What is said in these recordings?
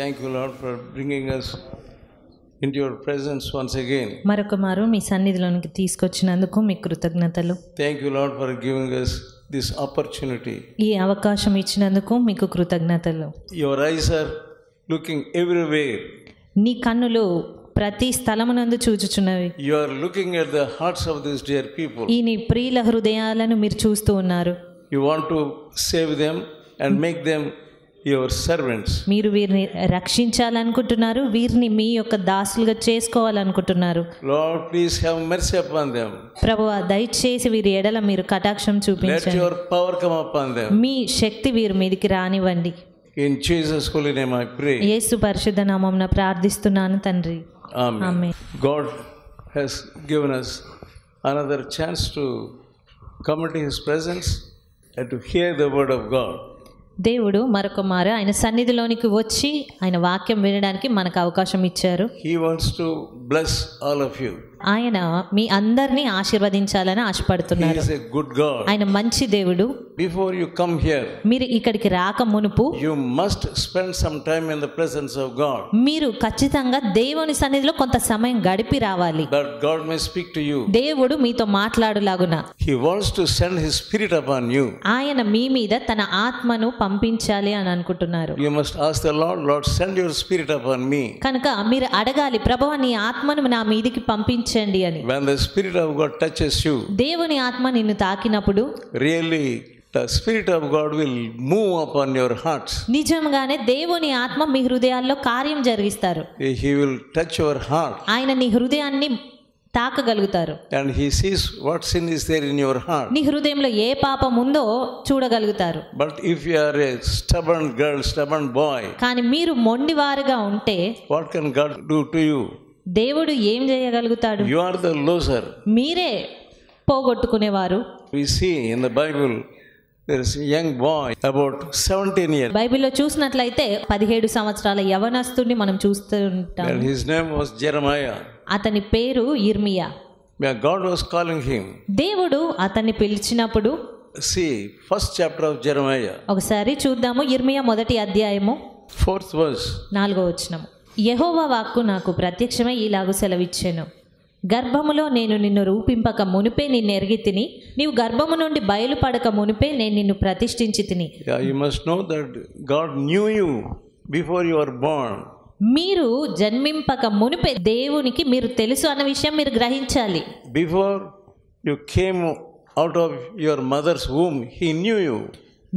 Thank you, Lord, for bringing us into your presence once again. మరొకమారు మీ సన్నిధిలోనికి తీసుకొచ్చినందుకు మీకు కృతజ్ఞతలు. Thank you, Lord, for giving us this opportunity. ఈ అవకాశం ఇచ్చినందుకు మీకు కృతజ్ఞతలు. Your eyes are looking everywhere. నీ కన్నులు ప్రతి స్థలమునందు చూచుచున్నవి. You are looking at the hearts of these dear people. ఈ నీ ప్రియుల హృదయాలను మీరు చూస్తూ ఉన్నారు. You want to save them and make them your servants. మీరు వీరిని రక్షించాలనుకుంటున్నారు, వీరిని మీ యొక్క దాసులుగా చేసుకోవాలనుకుంటున్నారు. Lord, please have mercy upon them. ప్రభువా, దయచేసి వీరి ఎడల మీరు కటాక్షం Let చూపించండి. your power come upon them. మీ శక్తి వీరి మీదికి రానివ్వండి. In Jesus' holy name I pray. యేసు పరిశుద్ధ నామమున ప్రార్థిస్తున్నాను తండ్రి. Amen. Amen. God has given us another chance to come into His presence and to hear the word of God. దేవుడు మరొక మారు ఆయన సన్నిధిలోనికి వచ్చి ఆయన వాక్యం వినడానికి మనకు అవకాశం ఇచ్చారు. He wants to bless all of you. ఆయన మీ అందరినీ ఆశీర్వదించాలని He ఆశపడుతున్నారు. is a good God. ఆయన మంచి దేవుడు. Before you come here, మీరు ఇక్కడికి రాక మునుపు you must spend some time in the presence of God, మీరు ఖచ్చితంగా దేవుని సన్నిధిలో కొంత సమయం గడిపి రావాలి. that God may speak to you. దేవుడు మీతో మాట్లాడులాగున He wants to send His Spirit upon you. ఆయన మీ మీద తన ఆత్మను పంపించాలి అని అనుకుంటున్నారు. You must ask the Lord, Lord, send your Spirit upon me. కనుక మీరు అడగాలి, ప్రభువా నీ ఆత్మను నా మీదికి పంపించండి అని. When the Spirit of God touches you, దేవుని ఆత్మ నిన్ను తాకినప్పుడు really the Spirit of God will move upon your hearts. నిజంగానే దేవుని ఆత్మ మీ హృదయాల్లో కార్యం జరిగిస్తారు. He will touch your heart ఆయన నీ హృదయాన్ని తాకగలుగుతారు. and He sees what sin is there in your heart. నీ హృదయంలో ఏ పాపం ఉందో చూడగలుగుతారు. But if you are a stubborn girl, stubborn boy, కానీ మీరు మొండివారుగా ఉంటే what can God do to you? దేవుడు ఏం చేయగలుగుతాడు? You are the loser. మీరే పోగొట్టుకునేవారు. We see in the Bible there is a young boy about 17 years బైబిల్లో చూసినట్లయితే 17 సంవత్సరాల యవనస్తుడిని మనం చూస్తూ ఉంటాం. and his name was Jeremiah. అతని పేరు ఇర్మియా. God was calling him. దేవుడు అతన్ని పిలిచినప్పుడు See, first chapter of Jeremiah, ఒకసారి చూద్దాము. ఇర్మియా 1వ అధ్యాయము 4th verse. 4వ వచనము. యెహోవా వాక్కు నాకు ప్రత్యక్షమై ఇలాగు సెలవిచ్చెను. గర్భములో నేను నిన్ను రూపింపక మునిపే నిన్ను ఎరిగి తిని, నీవు గర్భము నుండి బయలుపడక మునిపే నేను నిన్ను ప్రతిష్ఠించి తిని. Yeah, you must know that God knew you before you were born. మీరు జన్మింపక మునిపే దేవునికి మీరు తెలుసు అన్న విషయం మీరు గ్రహించాలి. Before you came out of your mother's womb, He knew you.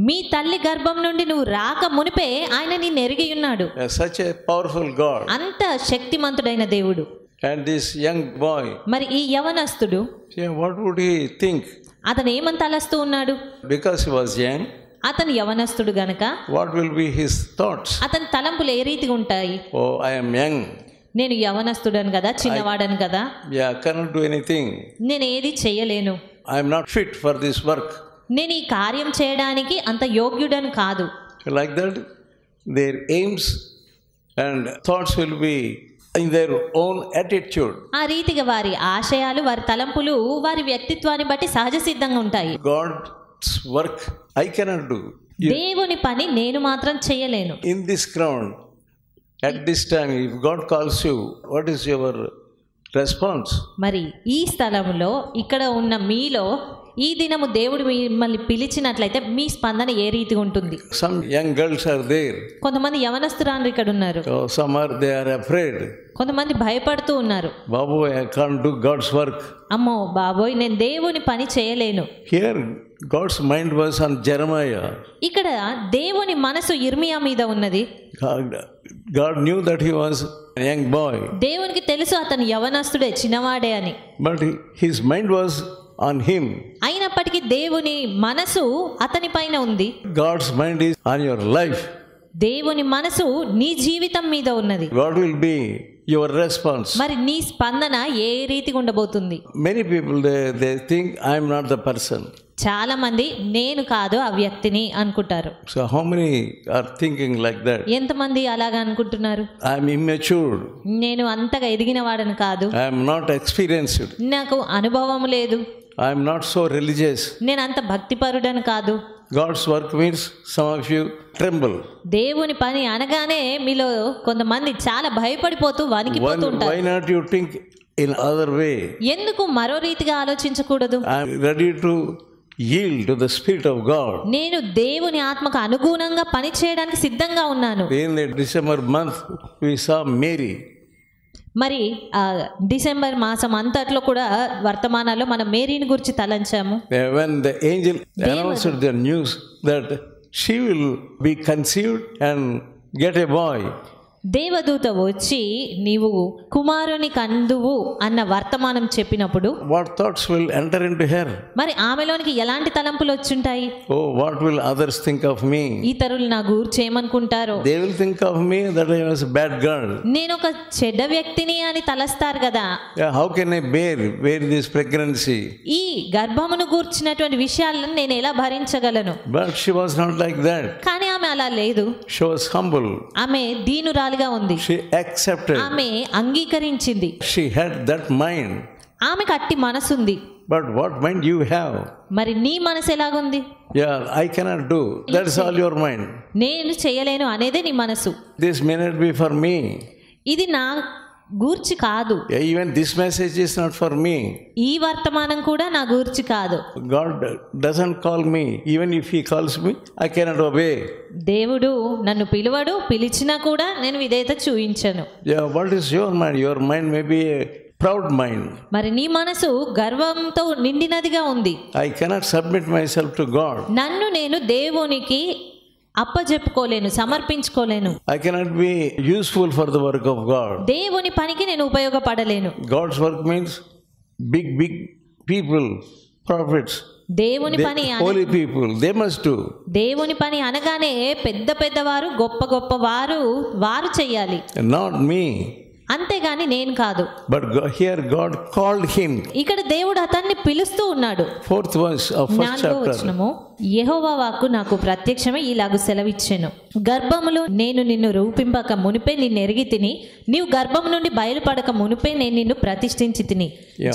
మీ తల్లి గర్భం నుండి నువ్వు రాక మునిపే ఆయన నిన్ను ఎరిగి ఉన్నాడు. Such a powerful God. అంత శక్తిమంతుడైన దేవుడు. And this young boy, మరి ఈ యవనస్తుడు what would he think? అతను ఏమని తలస్తూ ఉన్నాడు? Because he was young, అతను యవనస్తుడు గనక what will be his thoughts? అతని తలంపులు ఏ రీతిగా ఉంటాయి? Oh, I am young. నేను యవనస్తుడను కదా, చిన్నవాడను కదా, Yeah, cannot do anything. నేను ఏది చేయలేను, I am not fit for this work. నేను ఈ కార్యం చేయడానికి అంత యోగ్యుడను కాదు. Like that, their aims and thoughts will be in their own attitude. ఆ రీతిగా వారి ఆశయాలు, వారి తలంపులు, వారి వ్యక్తిత్వాన్ని బట్టి సహజ సిద్ధంగా ఉంటాయి. God's work I cannot do. దేవుని పని నేను మాత్రం చేయలేను. In this ground, at this time, if God calls you, what is your response? మరి ఈ స్థలంలో ఇక్కడ ఉన్న మీలో ఈ దినము దేవుడు మిమ్మల్ని పిలిచినట్లయితే మీ స్పందన ఏ రీతిగా ఉంటుంది? Some young girls are there. కొంతమంది యవనస్తురాలు ఇక్కడ ఉన్నారు. So they are afraid. కొంతమంది భయపడుతూ ఉన్నారు. Babu, I can't do God's work. అమ్మో బాబోయ్, నేను దేవుని పని చేయలేను. Here, God's mind was on Jeremiah. ఇక్కడ దేవుని మనసు ఇర్మియా మీద ఉన్నది. God knew that he was a young boy. దేవునికి తెలుసు అతను యవనస్తుడే, చిన్నవాడే అని. But his mind was on him. అయినప్పటికీ దేవుని మనసు అతని పైన ఉంది. God's mind is on your life. దేవుని మనసు నీ జీవితం మీద ఉన్నది. What will be your response? మరి నీ స్పందన ఏ రీతిగా ఉండబోతుంది? Many people they think I am not the person. చాలా మంది నేను కాదు ఆ వ్యక్తిని అనుకుంటారు. So how many are thinking like that? ఎంతమంది అలాగా అనుకుంటున్నారు? I am immature. నేను అంతగా ఎదిగిన వాడని కాదు, I am not experienced. నాకు అనుభవం లేదు, I am not so religious. నేను అంత భక్తిపరుడని కాదు, God's work means some of you tremble. దేవుని పని అనగానే మీలో కొంతమంది చాలా భయపడిపోతూ వణికిపోతుంటారు. Why not you think in other way? ఎందుకు మరో రీతిగా ఆలోచించకూడదు? I am ready to yield to the Spirit of God. నేను దేవుని ఆత్మకు అనుగుణంగా పని చేయడానికి సిద్ధంగా ఉన్నాను. In the December month we saw Mary. మరి డిసెంబర్ మాసం అంతట్లో కూడా వర్తమానాల్లో మనం మేరీని గురించి తలంచాము. When the angel announced the news that she will be conceived and get a boy. దేవదూత వచ్చి నీవు కుమారుని కందువు అన్న వర్తమానం చెప్పినప్పుడు what thoughts will enter into her? మరి ఆమెలోనికి ఎలాంటి తలంపులు వచ్చుంటాయి? Oh, what will others think of me? ఇతరులు నా గురించి ఏమనుకుంటారో? They will think of me that I was a bad girl. నేను ఒక చెడ్డ వ్యక్తిని అని తలస్తారు కదా. How can I bear this pregnancy? ఈ గర్భమును గూర్చినటువంటి విషయాలను నేను ఎలా భరించగలను? But she was not like that. కానీ ఆమె అలా లేదు. She was humble. ఆమె దీనురాలిగా ఉంది. She accepted. ఆమె అంగీకరించింది. She had that mind. ఆమెకు అట్టి మనసుంది. But what mind you have? మరి నీ మనసు ఎలాగుంది? Yeah, I cannot do. That is all your mind. నేను చేయలేను అనేదే నీ మనసు. This may not be for me. ఇది నా గూర్చి కాదు. Even this message is not for me. ఈ వర్తమానం కూడా నా గూర్చి కాదు. God doesn't call me. Even if he calls me, I cannot obey. దేవుడు నన్ను పిలువడు, పిలిచినా కూడా నేను విధేయత చూయించను. Yeah, what is your mind? Your mind may be a proud mind. మరి నీ మనసు గర్వంతో నిండినదిగా ఉంది. I cannot submit myself to God. నన్ను నేను దేవునికి అప్పజెప్పుకోలేను, సమర్పించుకోలేను. I cannot be useful for the work of God. దేవుని పనికి నేను ఉపయోగపడలేను. God's work means big people, prophets. దేవుని పని holy people, they must do. దేవుని పని అనగానే పెద్ద పెద్దవారు, గొప్ప గొప్ప వారు చెయ్యాలి. Not me. అంతేగాని నేను కాదు. But here God called him. ఇక్కడ దేవుడు అతన్ని పిలుస్తూ ఉన్నాడు. 4th verse of 1st chapter. యెహోవా వాక్కు నాకు ప్రత్యక్షమై ఇలాగు సెలవిచ్చెను. గర్భములో నేను నిన్ను రూపింపక మునిపే నిన్ను ఎరిగితిని, నీవు గర్భము నుండి బయలుపడక మునిపే నేను నిన్ను ప్రతిష్ఠించి తిని,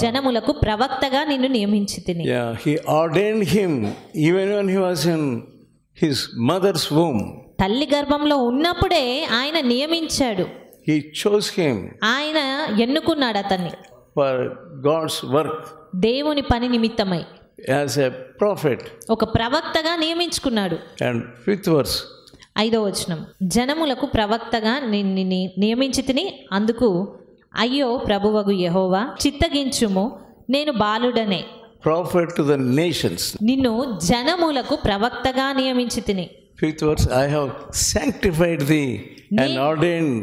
జనములకు ప్రవక్తగా నిన్ను నియమించి తిని. He ordained him even when he was in his mother's womb. తల్లి గర్భంలో ఉన్నప్పుడే ఆయన నియమించాడు. He chose him. ఆయన ఎన్నుకున్నాడు అతన్ని for God's work. దేవుని పని నిమిత్తమై as a prophet. ఒక ప్రవక్తగా నియమించుకున్నాడు. And 5th verse. 5వ వచనం, జనములకు ప్రవక్తగా నిన్ను నియమించితిని, అందుకు అయ్యో ప్రభువగు యెహోవా చిత్తగించుము, నేను బాలుడనే. Prophet to the nations. నిన్ను జనములకు ప్రవక్తగా నియమించితిని. 5th verse, I have sanctified thee and ordained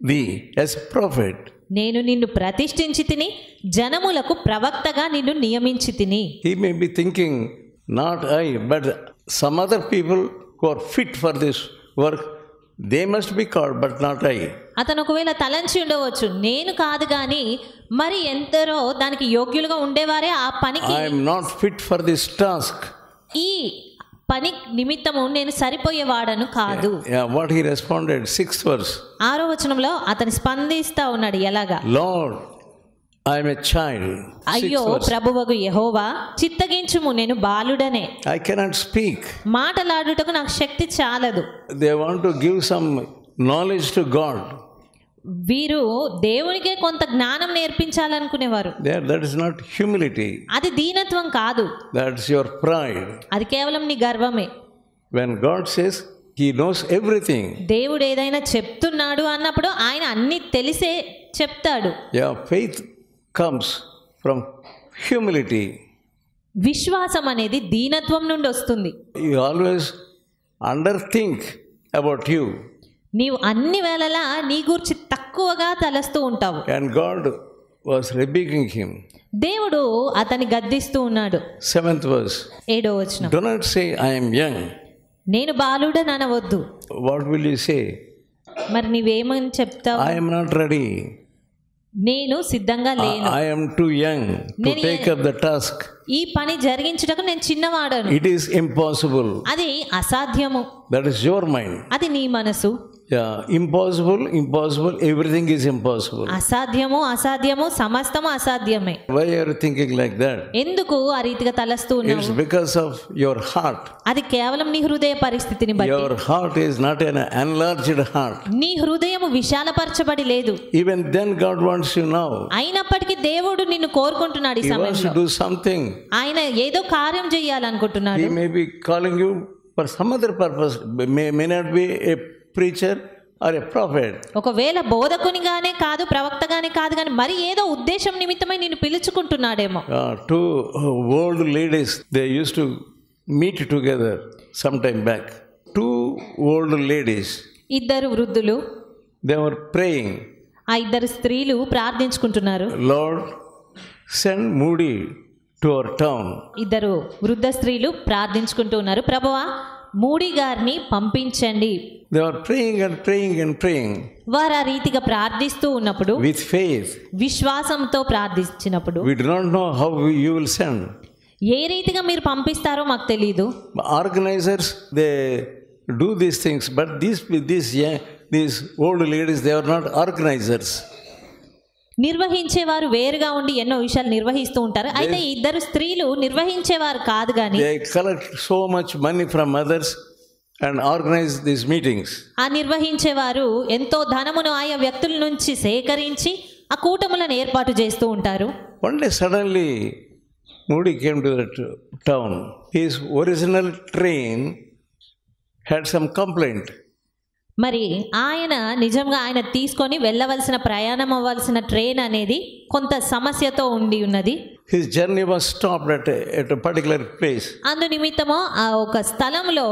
thee as prophet. నేను నిన్ను ప్రతిష్ఠించి తిని, జనములకు ప్రవక్తగా నిన్ను నియమించి తిని. He may be thinking, not I, but some other people who are fit for this work, they must be called, but not I. అతను ఒకవేళ తలంచి ఉండవచ్చు, నేను కాదు కానీ మరి ఎందరో దానికి యోగ్యులుగా ఉండేవారే ఆ పనికి. I am not fit for this task. ఈ పని నిమిత్తము నేను సరిపోయేవాడను కాదు. What he responded, 6th verse. 6వ వచనంలో అతను స్పందిస్తా ఉన్నాడు ఎలాగా? Lord, I am a child. అయ్యో ప్రభువగు యెహోవా చిత్తగించుము, నేను బాలుడనే. I cannot speak. మాటలాడుటకు నాకు శక్తి చాలదు. They want to give some knowledge to God. వీరు దేవునికే కొంత జ్ఞానం నేర్పించాలనుకునేవారు. That is not humility. అది దీనత్వం కాదు. That's your pride. అది కేవలం నీ గర్వమే. When God says he knows everything. దేవుడు ఏదైనా చెప్తున్నాడు అన్నప్పుడు ఆయన అన్ని తెలిసే చెప్తాడు. Faith comes from humility. విశ్వాసం అనేది దీనత్వం నుండి వస్తుంది. You always underthink about you. నీవు అన్ని వేళలా నీ గురించి తక్కువగా తలస్తూ ఉంటావు. And God was rebuking him. దేవుడు అతని గద్దిస్తూ ఉన్నాడు. 7th verse. 7వ వచనం, Do not say I am young. నేను బాలుడని అనవద్దు. What will you say? మరి నీవేమని చెప్తావు? I am not ready. నేను సిద్ధంగా లేను. I am too young to take up the task. ఈ పని జరిగించుటకు నేను చిన్నవాడను. It is impossible. అది అసాధ్యము. That is your mind. అది నీ మనసు. Yeah, impossible, everything is impossible. అసాధ్యము అసాధ్యము సమస్తము అసాధ్యమే. Why are you thinking like that? ఎందుకు ఆ రీతిగా తలస్తూ It's ఉన్నావు? because of your heart. అది కేవలం నీ హృదయ పరిస్థితిని బట్టి. Your heart is not an enlarged heart. నీ హృదయము విశాలపరచబడి లేదు. Even then God wants you now. అయినప్పటికీ దేవుడు నిన్ను కోరుకుంటున్నాడు ఈ He wants to సమయంలో. do something. ఆయన ఏదో కార్యం చేయాలనుకుంటున్నాడు. He may be calling you for some other purpose. May not be a preacher or a prophet. ఒకవేళ బోధకునిగానే కాదు, ప్రవక్తగానే కాదు, కానీ మరి ఏదో ఉద్దేశం నిమిత్తమై నిన్ను పిలుచుకుంటున్నాడేమో. Two old ladies, they used to meet together some time back. Two old ladies, ఇద్దరు వృద్ధులు, they were praying, ఆ ఇద్దరు స్త్రీలు ప్రార్థించుకుంటున్నారు. Lord, send Moody to our town. ఇద్దరు వృద్ధ స్త్రీలు ప్రార్థించుకుంటూ ఉన్నారు, ప్రభువా మూడి గారిని పంపించండి. They were praying and praying and praying వారు ఆ రీతిగా ప్రార్థిస్తూ ఉన్నప్పుడు, with faith. విశ్వాసంతో ప్రార్థించినప్పుడు, We do not know how you will send. ఏ రీతిగా మీరు పంపిస్తారో మాకు తెలియదు. Organizers, they do these things, but these old ladies, they are not organizers. నిర్వహించేవారు వేరుగా ఉండి ఎన్నో విషయాలు నిర్వహిస్తూ ఉంటారు. అయితే ఈ ఇద్దరు స్త్రీలు నిర్వహించేవారు కాదు, కానీ They collect so much money from others and organize these meetings. ఆ నిర్వహించేవారు ఎంతో ధనమును ఆయా వ్యక్తుల నుంచి సేకరించి ఆ కూటములను ఏర్పాటు చేస్తూ ఉంటారు. One day suddenly Moody came to that town. His original train had some complaint. మరి ఆయన నిజంగా ఆయన తీసుకొని వెళ్ళవలసిన ప్రయాణం అవ్వాల్సిన ట్రైన్ అనేది కొంత సమస్యతో ఉండి ఉన్నది. His journey was stopped at a particular place. అందు నిమిత్తము ఆ ఒక స్థలంలో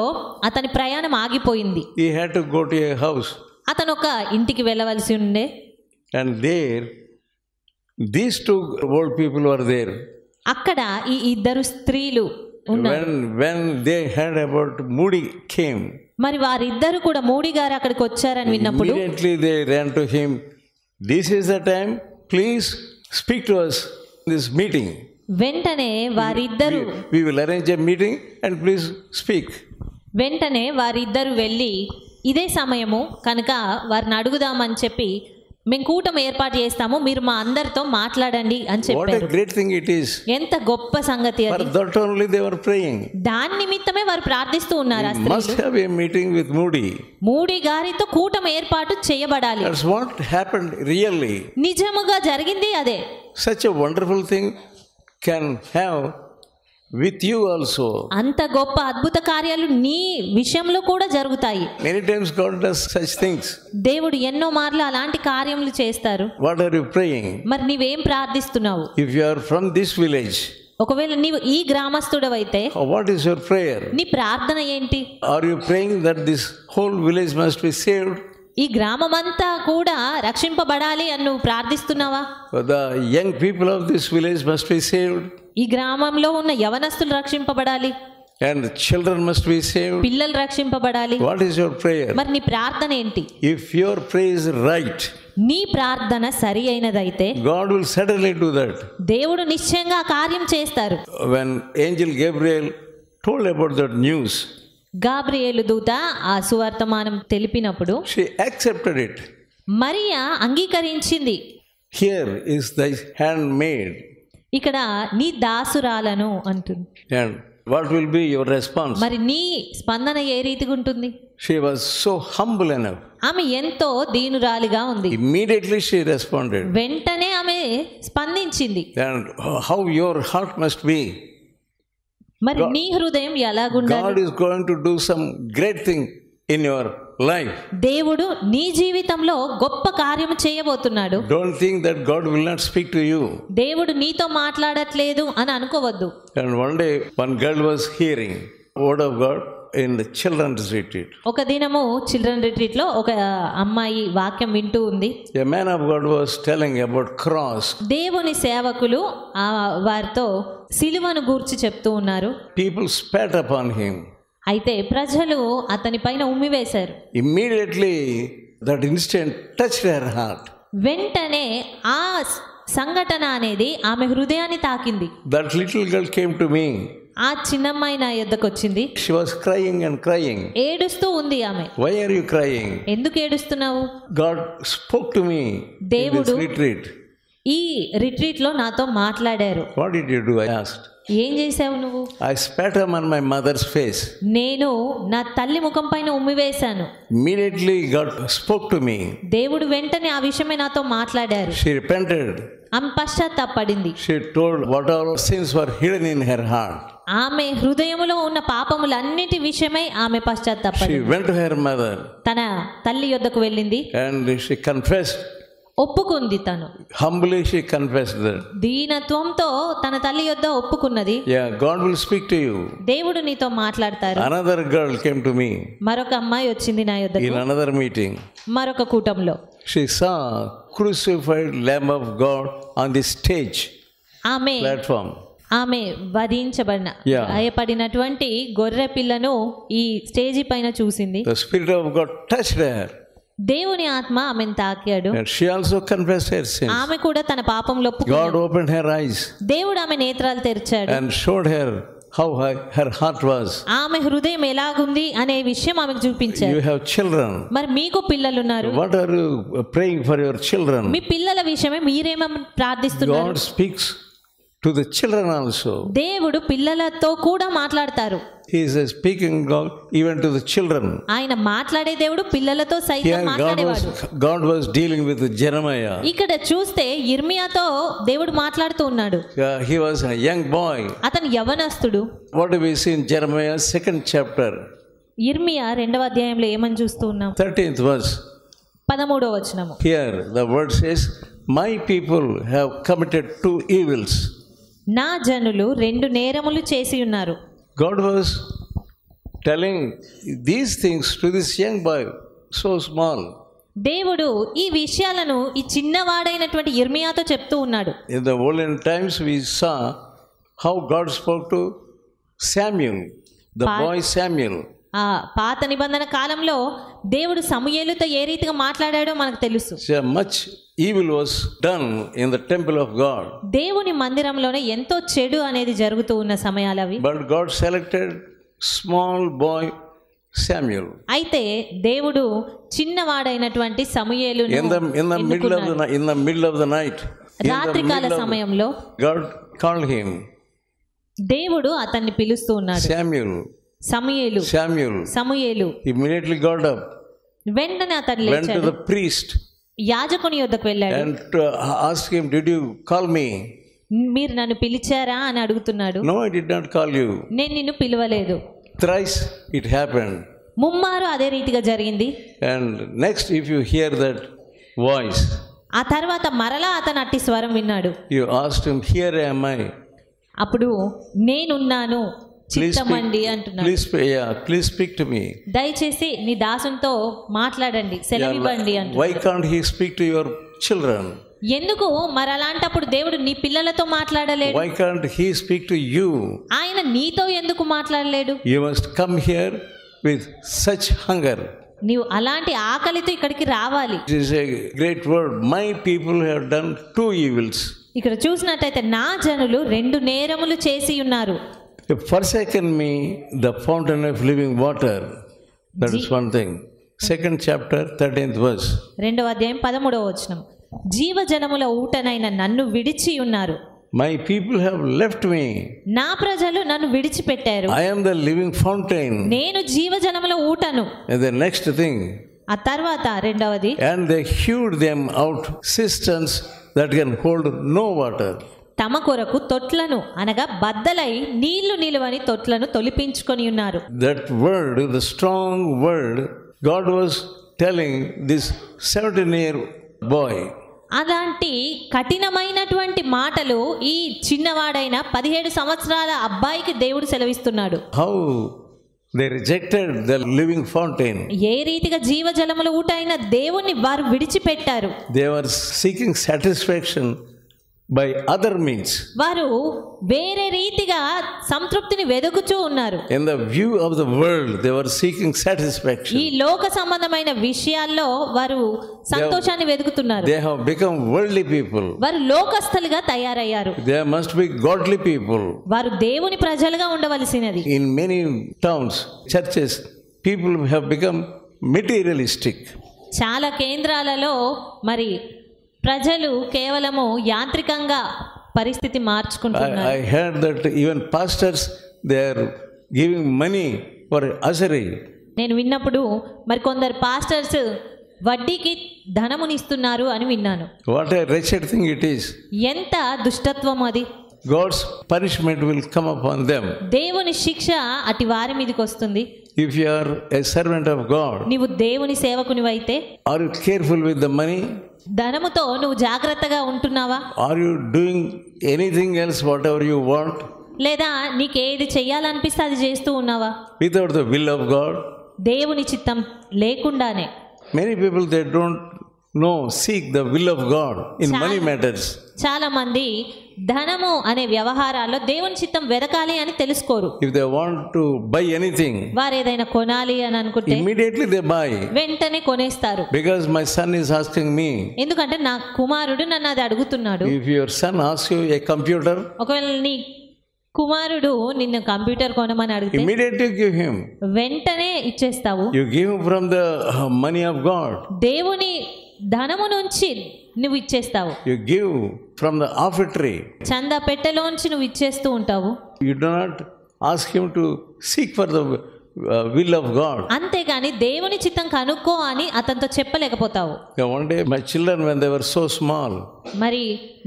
అతని ప్రయాణం ఆగిపోయింది. He had to go to a house. అతను ఒక ఇంటికి వెళ్ళవలసి ఉండే. And there, these two old people were there. అక్కడ ఈ ఇద్దరు స్త్రీలు ఉన్నారు. When they heard about Moody came, మరి వారిద్దరు కూడా మూడి గారు అక్కడికి వచ్చారని విన్నప్పుడు immediately they ran to him. This is the time. Please speak to us in this meeting. వెంటనే వారిద్దరు We will arrange a meeting and please speak. వెంటనే వారిద్దరు వెళ్ళి ఇదే సమయము కనుక వారిని అడుగుదామని చెప్పి, మేము కూటమి ఏర్పాటు చేస్తాము, మీరు మా అందరితో మాట్లాడండి అని What a చెప్పారు. great thing it is. ఎంత గొప్ప సంగతి For అది. that only they were praying. దాని నిమిత్తమే వారు ప్రార్థిస్తూ ఉన్నారు. ఆ Must స్త్రీలు have a meeting with Moody. మూడి గారితో కూటమి ఏర్పాటు చేయబడాలి. That's what happened really. నిజముగా జరిగింది అదే. Such a wonderful thing can have with you also. అంత గొప్ప అద్భుత కార్యాలు నీ విషయంలో కూడా జరుగుతాయి. Many times God does such things. దేవుడు ఎన్నో మార్లు అలాంటి కార్యములు చేస్తారు. What are you praying? మరి నీవేం ప్రార్థిస్తున్నావు? If you are from this village, ఒకవేళ నీవు ఈ గ్రామస్తుడవైతే what is your prayer? నీ ప్రార్థన ఏంటి? Are you praying that this whole village must be saved? ఈ గ్రామమంతా కూడా రక్షింపబడాలి అని నువ్వు ప్రార్థిస్తున్నావా? The young people of this village must be saved. ఈ గ్రామంలో ఉన్న యవనస్తులు రక్షింపబడాలి, And the children must be saved. పిల్లలు రక్షింపబడాలి. What is your prayer? మరి నీ ప్రార్థన ఏంటి? If your prayer is right, నీ ప్రార్థన సరి అయినదైతే God will certainly do that. దేవుడు నిశ్చయంగా ఆ కార్యం చేస్తారు. When angel Gabriel told about that news, Gabriel దూత ఆ సువర్తమానం తెలిపినప్పుడు she accepted it. మరియా అంగీకరించింది. Here is thy handmaid. ఇక్కడ నీ దాసురాలను అంటుంది. And what will be your response? మరి నీ స్పందన ఏ రీతిగా ఉంటుంది? She was so humble enough. ఆమె ఎంతో దీనురాలిగా ఉంది. Immediately she responded. వెంటనే ఆమె స్పందించింది. And how your heart must be. మరి నీ హృదయం ఎలాగుండాలి? God is going to do some great thing in your life. దేవుడు నీ జీవితంలో గొప్ప కార్యము చేయబోతున్నాడు. Don't think that God will not speak to you. దేవుడు నీతో మాట్లాడట్లేదు అని అనుకోవద్దు. And one day one girl was hearing word of God in the children's retreat. ఒక దినము చిల్డ్రన్ రిట్రీట్ లో ఒక అమ్మాయి వాక్యం వింటూ ఉంది. A man of God was telling about cross. దేవుని సేవకులు వారితో సిలువను గూర్చి చెప్తూ ఉన్నారు. People spat upon him. అయితే ప్రజలు అతని పైన ఉమ్మివేశారు. Immediately that instant touched her heart. వెంటనే ఆ సంఘటన అనేది ఆమె హృదయాన్ని తాకింది. That little girl came to me ఆ చిన్నమ్మాయి నా యొద్దకు వచ్చింది. She was crying and crying. ఏడుస్తూ ఉంది ఆమె. Why are you crying? ఎందుకు ఏడుస్తున్నావు? God spoke to me in this retreat. ఈ రిట్రీట్ లో నాతో మాట్లాడారు. What did you do? I asked. ఏం చేసావు నువ్వు? I spat on my mother's face. నేను నా తల్లి ముఖం పైన ఉమ్మివేశాను. Immediately God spoke to me. దేవుడు వెంటనే ఆ విషయమే నాతో మాట్లాడారు. She repented. ఆమె పశ్చాత్తాపడింది. She told what all sins were hidden in her heart. ఆమె హృదయములో ఉన్న పాపములన్నిటి విషయమై ఆమె She పశ్చాత్తాపడింది. went to her mother తన తల్లి యొద్దకు వెళ్ళింది. and she confessed. ఒప్పుకుంది. తను Humbly she confessed that. దీనత్వంతో తన తల్లి యొద్ద ఒప్పుకున్నది. Yeah, God will speak to you. దేవుడు నీతో మాట్లాడతారు. Another girl came to me మరొక అమ్మాయి వచ్చింది నా యొద్దకు. in another meeting. మరొక కూటంలో She saw crucified Lamb of God on the stage ఆమె platform. ఆమె వధించబడిన గాయపడినటువంటి గొర్రె పిల్లను ఈ స్టేజి పైన చూసింది. The Spirit of God touched her. దేవుని ఆత్మ ఆమెను తాకాడు. And she also confessed her sins. ఆమె కూడా తన పాపంలో ఒప్పుకుంది. God opened her eyes. దేవుడు ఆమె నేత్రాలు తెరిచాడు. And showed her how her heart was. ఆమె హృదయం ఎలాగుంది అనే విషయం ఆమెకు చూపించాడు. You have children. మరి మీకు పిల్లలు ఉన్నారు. What are you praying for your children? మీ పిల్లల విషయమే మీరేమో ప్రార్థిస్తున్నారు. God speaks to the children also. దేవుడు పిల్లలతో కూడా మాట్లాడతారు. He is speaking God even to the children. ఆయన మాట్లాడే దేవుడు పిల్లలతో సైతం మాట్లాడేవాడు. God was dealing with Jeremiah. ఇక్కడ చూస్తే ఇర్మియాతో దేవుడు మాట్లాడుతూ ఉన్నాడు. He was a young boy. అతను యవనస్తుడు. What do we see in Jeremiah 2nd chapter? ఇర్మియా 2వ అధ్యాయంలో ఏమని చూస్తూ ఉన్నాం? 13th verse. 13వ వచనము. Here the word says, my people have committed 2 evils. నా జనులు 2 నేరములు చేసి ఉన్నారు. God was telling these things to this young boy, so small. దేవుడు ఈ విషయాలను ఈ చిన్నవాడైనటువంటి ఇర్మియాతో చెప్తూ ఉన్నాడు. In the olden times we saw how God spoke to Samuel, the boy Samuel. ఆ పాత నిబంధన కాలంలో దేవుడు సమూయేలుతో ఏ రీతిగా మాట్లాడాడో మనకు తెలుసు. So much evil was done in the temple of God. దేవుని మందిరంలోనే ఎంతో చెడు అనేది జరుగుతూ ఉన్న సమయాలు అవి. But God selected small boy Samuel. అయితే దేవుడు చిన్నవాడైనటువంటి సమూయేలును in the middle of the night, రాత్రికాల సమయంలో God called him. దేవుడు అతన్ని పిలుస్తూ ఉన్నాడు. Samuel. సమూయేలు Immediately got up. వెంటనే అతను Went to the priest. యాజకుని యొద్దకు వెళ్ళాడు. And asked him, did you call me? మీరు నన్ను పిలిచారా అని అడుగుతున్నాడు. No, I did not call you. నేను నిన్ను పిలవలేదు. Thrice it happened. ముమ్మారు అదే రీతిగా జరిగింది. And next if you hear that voice, ఆ తర్వాత మరలా అతను అట్టి స్వరం విన్నాడు. you asked him, here am I. అప్పుడు నేనున్నాను చిత్తమండి అంటున్నాడు. Please speak to me. దయచేసి నీ దాసునితో మాట్లాడండి, సెలవివ్వండి అంటున్నాడు. Why can't he speak to your children? ఎందుకు మరి అలాంటప్పుడు దేవుడు నీ పిల్లలతో మాట్లాడలేడు? Why can't he speak to you? ఆయన నీతో ఎందుకు మాట్లాడలేడు? You must come here with such hunger. నీవు అలాంటి ఆకలితో ఇక్కడికి రావాలి. It is a great word. My people have done 2 evils. ఇక్కడ చూసినట్టయితే నా జనులు 2 నేరములు చేసి ఉన్నారు. Forsaken me the fountain of living water. That is one thing. 2nd chapter 13th verse. 2వ అధ్యాయం 13వ వచనం. జీవజలముల ఊటనైన నన్ను విడిచి ఉన్నారు. My people have left me. నా ప్రజలు నన్ను విడిచిపెట్టారు. I am the living fountain. నేను జీవజలముల ఊటను. And the next thing. ఆ తర్వాత రెండవది. And they hewed them out cisterns that can hold no water. తమ కొరకు తొట్లను అనగా బద్దలై నీళ్లు నిలువని తొట్లను తొలిపించుకొని ఉన్నారు. That word, the strong word, God was telling this 17-year boy. అలాంటి కఠినమైనటువంటి మాటలు ఈ చిన్నవాడైన 17 సంవత్సరాల అబ్బాయికి దేవుడు సెలవిస్తున్నాడు. How they rejected the living fountain. ఏ రీతిగా జీవజలముల ఊట అయిన దేవుణ్ణి వారు విడిచిపెట్టారు. They were seeking satisfaction by other means. వారు వేరే రీతిగా సంతృప్తిని వెదుకుచూ ఉన్నారు. In the view of the world, they were seeking satisfaction. ఈ లోక సంబంధమైన విషయాల్లో వారు సంతోషాన్ని వెదుకుతున్నారు. They have become worldly people. వారు లోకస్తులుగా తయారయ్యారు. They must be godly people. వారు దేవుని ప్రజలుగా ఉండవలసినది. In many towns, churches, people have become materialistic. చాలా కేంద్రాలలో మరి ప్రజలు కేవలము యాంత్రికంగా పరిస్థితి మార్చుకుంటున్నారు. I heard that even pastors, they are giving money for usury. నేను విన్నప్పుడు మరి కొందరు పాస్టర్స్ వడ్డీకి ధనమునిస్తున్నారు అని విన్నాను. What a wretched thing it is. ఎంత దుష్టత్వం అది. God's punishment will come upon them. దేవుని శిక్ష అటి వారి మీదకి వస్తుంది. If you are a servant of God, నీవు దేవుని సేవకునివైతే are you careful with the money? ధనముతో నువ్వు జాగ్రత్తగా ఉంటున్నావా? Are you doing anything else, whatever you want, లేదా నీకేది చెయ్యాలనిపిస్తే అది చేస్తూ ఉన్నావా? without the will of God? దేవుని చిత్తం లేకుండానే. Many people, they don't know, seek the will of God in money matters. చాలా మంది ధనము అనే వ్యవహారాల్లో దేవుని చిత్తం వెదకాలి అని తెలుసుకోరు. If they want to buy anything, వారు ఏదైనా కొనాలి అని అనుకుంటే immediately they buy. వెంటనే కొనేస్తారు. Because my son is asking me. ఎందుకంటే నా కుమారుడు నన్ను అది అడుగుతున్నాడు. If your son asks you a computer, ఒకవేళ నీ కుమారుడు నిన్ను కంప్యూటర్ కొనమని అడిగితే immediately give him. వెంటనే ఇచ్చేస్తావు. You give him from the money of God. దేవుని ధనము నుంచి నువ్వు ఇచ్చేస్తావు. You give from the offertory. చందా పెట్టెలోంచి నువ్వు ఇచ్చేస్తూ ఉంటావు. You do not ask him to seek for the will of God. అంతేగాని దేవుని చిత్తం కనుక్కో అని అతనితో చెప్పలేకపోతావు. One day my children, when they were so small, మరి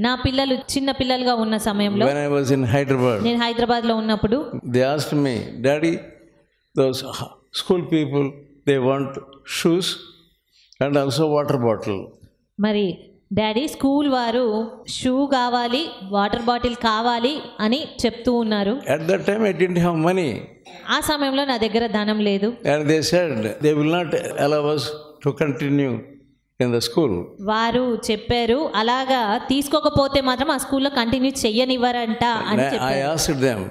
నా పిల్లలు చిన్న పిల్లలుగా ఉన్న సమయంలో, when I was in Hyderabad, నేను హైదరాబాద్లో ఉన్నప్పుడు they asked me, Daddy, those school people, they want shoes and also water bottle. మరి డాడీ, స్కూల్ వారు షూ కావాలి, వాటర్ బాటిల్ కావాలి అని చెప్తూ ఉన్నారు. At that time I didn't have money. ఆ సమయంలో నా దగ్గర ధనం లేదు. And they said they will not allow us to continue in the school. వారు చెప్పారు, అలాగా తీసుకోకపోతే మాత్రం ఆ స్కూల్లో కంటిన్యూ చెయ్యనివ్వరంట అని చెప్పారు. I asked them,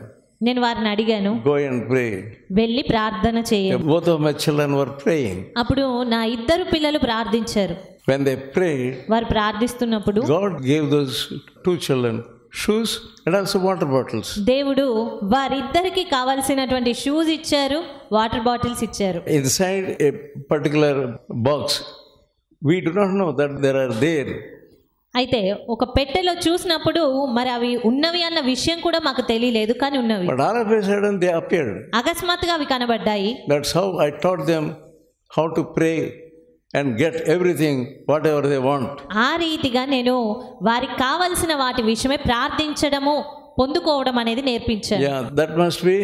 నేను వారిని అడిగాను, go and pray. వెళ్ళి ప్రార్థన చేయండి. Both of my children were praying. అప్పుడు నా ఇద్దరు పిల్లలు ప్రార్థించారు. When they prayed, వారు ప్రార్థిస్తున్నప్పుడు God gave those two children shoes and also water bottles. దేవుడు వారిద్దరికి కావాల్సినటువంటి షూస్ ఇచ్చారు, వాటర్ బాటిల్స్ ఇచ్చారు. Inside a particular box, we do not know that there are there. అయితే ఒక పెట్టెలో చూసినప్పుడు మరి అవి ఉన్నవి అన్న విషయం కూడా మాకు తెలియలేదు, కానీ ఉన్నవి. But all of a sudden they appeared. అకస్మాత్తుగా అవి కనబడ్డాయి. That's how I taught them how to pray and get everything whatever they want. ఆ రీతిగా నేను వారికి కావలసిన వాటి విషయమే ప్రార్థించడము, పొందుకోవడం అనేది నేర్పించాను. Yeah, that must be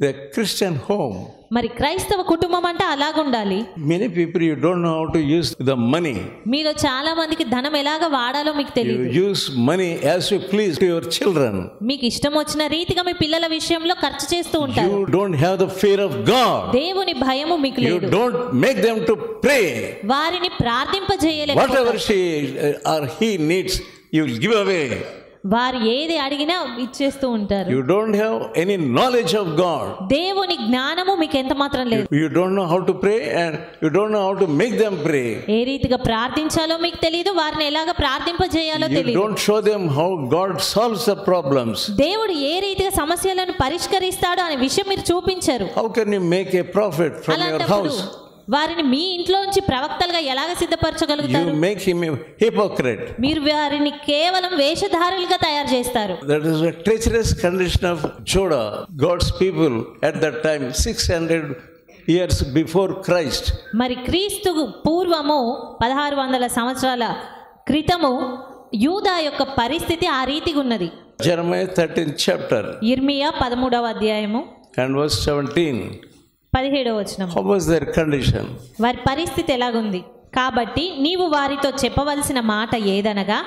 the Christian home. మరి క్రైస్తవ కుటుంబం అంటే అలాగుండాలి. Many people, you don't know how to use the money. మీలో చాలా మందికి ధనం ఎలాగ వాడాలో మీకు తెలియదు. You use money as you please to your children. మీకు ఇష్టం వచ్చిన రీతిగా మీ పిల్లల విషయంలో ఖర్చు చేస్తూ ఉంటారు. You don't have the fear of God. దేవుని భయము మీకు You లేదు. don't make them to pray. వారిని ప్రార్థింపజేయలేదు. Whatever she or he needs, you will give away. వారు ఏది అడిగినా ఇచ్చేస్తూ ఉంటారు. You don't have any knowledge of God. దేవుని జ్ఞానము మీకు ఎంత మాత్రం లేదు. You don't know how to pray and you don't know how to make them pray. ఏ రీతిగా ప్రార్థించాలో మీకు తెలియదు, వారిని ఎలాగ ప్రార్థింపజేయాలో You తెలియదు. don't show them how God solves the problems. దేవుడు ఏ రీతిగా సమస్యలను పరిష్కరిస్తాడో అనే విషయం మీరు చూపించారు. How can you make a prophet from your అలాంటప్పుడు house? వారిని మీ ఇంట్లో నుంచి ప్రవక్తలుగా ఎలాగ సిద్ధపరచగలుగుతారు? You make him a hypocrite. మీరు వారిని కేవలం వేషధారులుగా తయారు చేస్తారు. That is a treacherous condition of Judah, God's people at that time, 600 years before Christ. మరి క్రీస్తు పూర్వము 1600 సంవత్సరాల క్రితము యూదా యొక్క పరిస్థితి ఆ రీతిగా ఉన్నది. Jeremiah 13th chapter ఇర్మియా 13వ అధ్యాయము and verse 17. 17వ వచనం. How was their condition? వారి పరిస్థితి ఎలాగుంది? కాబట్టి నీవు వారితో చెప్పవలసిన మాట ఏదనగా,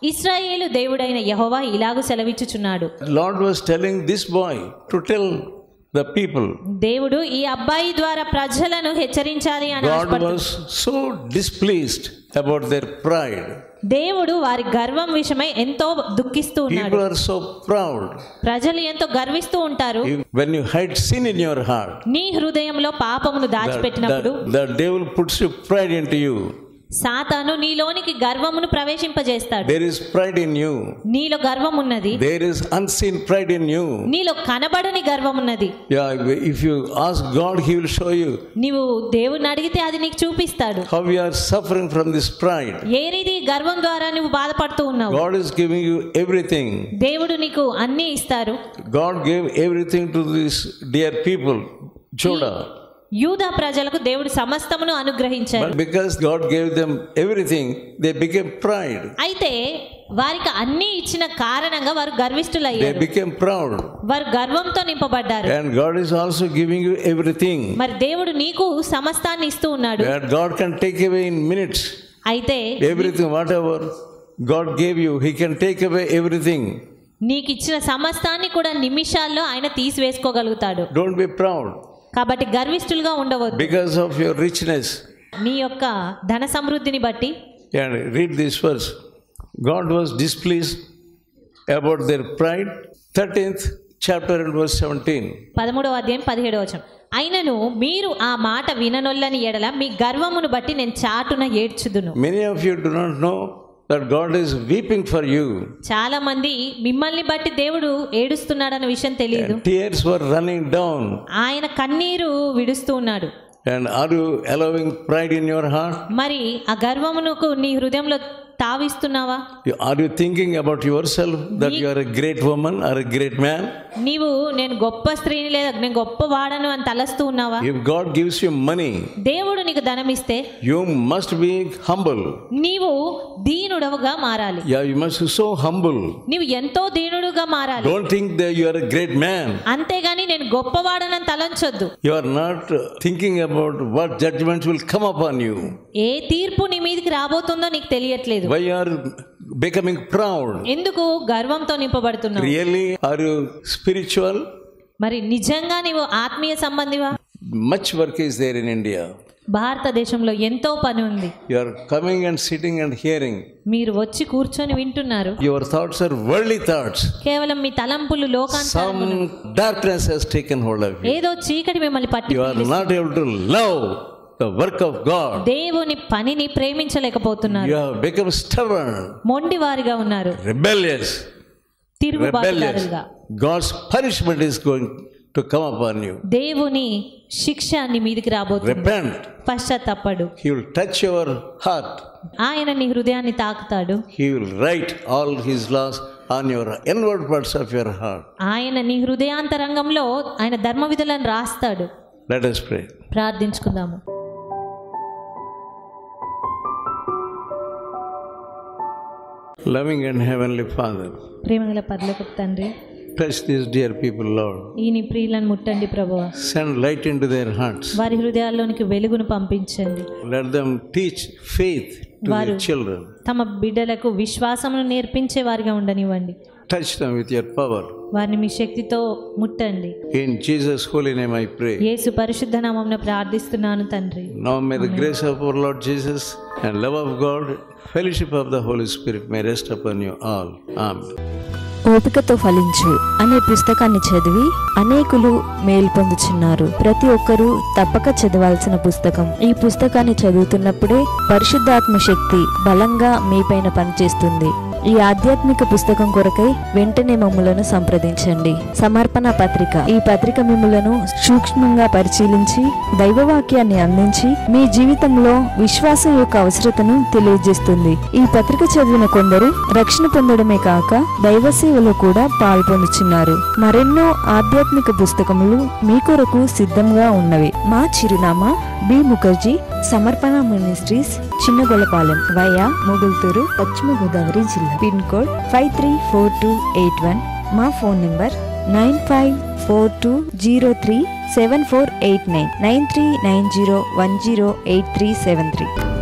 ఇశ్రాయేలు దేవుడైన యెహోవా ఇలాగు సెలవిచ్చుచున్నాడు. Lord was telling this boy to tell the people. దేవుడు ఈ అబ్బాయి ద్వారా ప్రజలను హెచ్చరించాలి అని God was so displeased about their pride. దేవుడు వారి గర్వం విషయమై ఎంతో దుఃఖిస్తూ ఉన్నాడు. People are so proud. ప్రజలు ఎంతో గర్విస్తూ ఉంటారు. When you hide sin in your heart, నీ హృదయంలో పాపమును దాచిపెట్టినప్పుడు the devil puts your pride into you. సాతాను నీలోనికి గర్వమును ప్రవేశింపజేస్తాడు. There is pride in you. నీలో గర్వం ఉన్నది. There is unseen pride in you. నీలో కనబడని గర్వం ఉన్నది. Yeah, if you ask God, He will show you. నీవు దేవుని అడిగితే అది నీకు చూపిస్తాడు. How you are suffering from this pride. ఏ రీతి గర్వం ద్వారా నువ్వు బాధపడుతూ ఉన్నావు. God is giving you everything. దేవుడు నీకు అన్నీ ఇస్తారు. God gave everything to these dear people, Judah. యూదా ప్రజలకు దేవుడు సమస్తమును అనుగ్రహించాడు. But because God gave them everything, they became pride. అయితే వారికి అన్నీ ఇచ్చిన కారణంగా వారు గర్విష్ఠులయ్యారు. They became proud. వారు గర్వంతో నింపబడ్డారు. And God is also giving you everything. మరి దేవుడు నీకు సమస్తాన్ని ఇస్తూ ఉన్నాడు. That God can take away in minutes. అయితే Everything, whatever God gave you, He can take away everything. నీకు ఇచ్చిన సమస్తాన్ని కూడా నిమిషాల్లో ఆయన తీసివేసుకోగలుగుతాడు. Don't be proud. కాబట్టి గర్విష్ఠులుగా ఉండవద్దు. Because of your richness. నీ యొక్క ధన సమృద్ధిని బట్టి. And read this verse. God was displeased about their pride. 13th chapter and verse 17. 13వ అధ్యాయం 17వ వచనం. అయినను మీరు ఆ మాట విననొల్లని ఎడల మీ గర్వమును బట్టి నేను చాటున ఏడ్చుదును. Many of you do not know that God is weeping for you. చాలా మంది మిమ్మల్ని బట్టి దేవుడు ఏడుస్తున్నాడన్న విషయం తెలియదు. Tears were running down. ఆయన కన్నీరు విడుస్తూ ఉన్నాడు. And are you allowing pride in your heart? మరి ఆ గర్వమునకు నీ హృదయంలో తావిస్తున్నావా? Are you thinking about yourself that you are a great woman or a great man? నీవు నేను గొప్ప స్త్రీని లేదా నేను గొప్ప వాడను అని తలస్తూ ఉన్నావా? If God gives you money, దేవుడు నీకు ధనం ఇస్తే you must be humble. నీవు దీనుడవుగా మారాలి. Yeah, you must be so humble. నీవు ఎంతో దీనుడుగా మారాలి. Don't think that you are a great man. అంతేగాని నేను గొప్పవాడనని తలంచొద్దు. You are not thinking about what judgments will come upon you. ఏ తీర్పు నీ మీదకి రాబోతుందో నీకు తెలియట్లేదు. Why you are becoming proud? ఎందుకు గర్వంతో నింపబడుతున్నావు? Really, are you spiritual? మరి నిజంగా నీవు ఆత్మీయ సంబంధివా? Much work is there in India. భారతదేశంలో ఎంతో పని ఉంది. You are coming and sitting and hearing. మీరు వచ్చి కూర్చొని వింటున్నారు. Your thoughts are worldly thoughts. కేవలం మీ తలంపులు లోకాంతరములు. Some darkness has taken hold of you. ఏదో చీకటి మిమ్మల్ని పట్టి You are not able to love the work of God. దేవుని పనిని ప్రేమించలేకపోతున్నారు. You have become stubborn, మొండివారిగా ఉన్నారు. rebellious. తిరుగుబాటుదారులుగా. God's punishment is going to come upon you. దేవుని శిక్ష నీ మీదికి రాబోతుంది. Repent. పశ్చాత్తాపడు. He will touch your heart. ఆయన నీ హృదయాన్ని తాకుతాడు. He will write all His laws on your inward parts of your heart. ఆయన నీ హృదయాంతరంగంలో ఆయన ధర్మ విధులను రాస్తాడు. Let us pray. ప్రార్థించుకుందాము. Loving and heavenly Father, ప్రేమగల పరలోకపు తండ్రి, touch these dear people, Lord. ఈ నీ ప్రియులను ముట్టండి ప్రభువా. Send light into their hearts. వారి హృదయాల్లోనికి వెలుగును పంపించండి. Let them teach faith to their children. తమ బిడ్డలకు విశ్వాసమును నేర్పించే వారిగా ఉండనివ్వండి. Touch them with your power. వారిని మీ శక్తితో ముట్టండి. In Jesus' holy name I pray. యేసు పరిశుద్ధ నామమున ప్రార్థిస్తున్నాను తండ్రి. Now may the grace of our Lord Jesus and love of God, fellowship of the Holy Spirit may rest upon you all. Amen. ఓపికతో ఫలించు అనే పుస్తకాన్ని చదివి అనేకులు మేలు పొందుచున్నారు. ప్రతి ఒక్కరూ తప్పక చదవాల్సిన పుస్తకం. ఈ పుస్తకాన్ని చదువుతున్నప్పుడే పరిశుద్ధాత్మ శక్తి బలంగా మీపైన పనిచేస్తుంది. ఈ ఆధ్యాత్మిక పుస్తకం కొరకై వెంటనే మమ్ములను సంప్రదించండి. సమర్పణ పత్రిక. ఈ పత్రిక మిమ్ములను సూక్ష్మంగా పరిశీలించి దైవవాక్యాన్ని అందించి మీ జీవితంలో విశ్వాసం యొక్క అవసరతను తెలియజేస్తుంది. ఈ పత్రిక చదివిన కొందరు రక్షణ పొందడమే కాక దైవ సేవలో కూడా పాల్పొందుచున్నారు. మరెన్నో ఆధ్యాత్మిక పుస్తకములు మీ కొరకు సిద్ధంగా ఉన్నవి. మా చిరునామా బి ముఖర్జీ సమర్పణ మినిస్ట్రీస్, చిన్నగొలపాలెం, వయా మొగుల్తూరు, పశ్చిమ గోదావరి జిల్లా. Pin code 534281. మా ఫోన్ నంబర్ 9542037489 9390108373.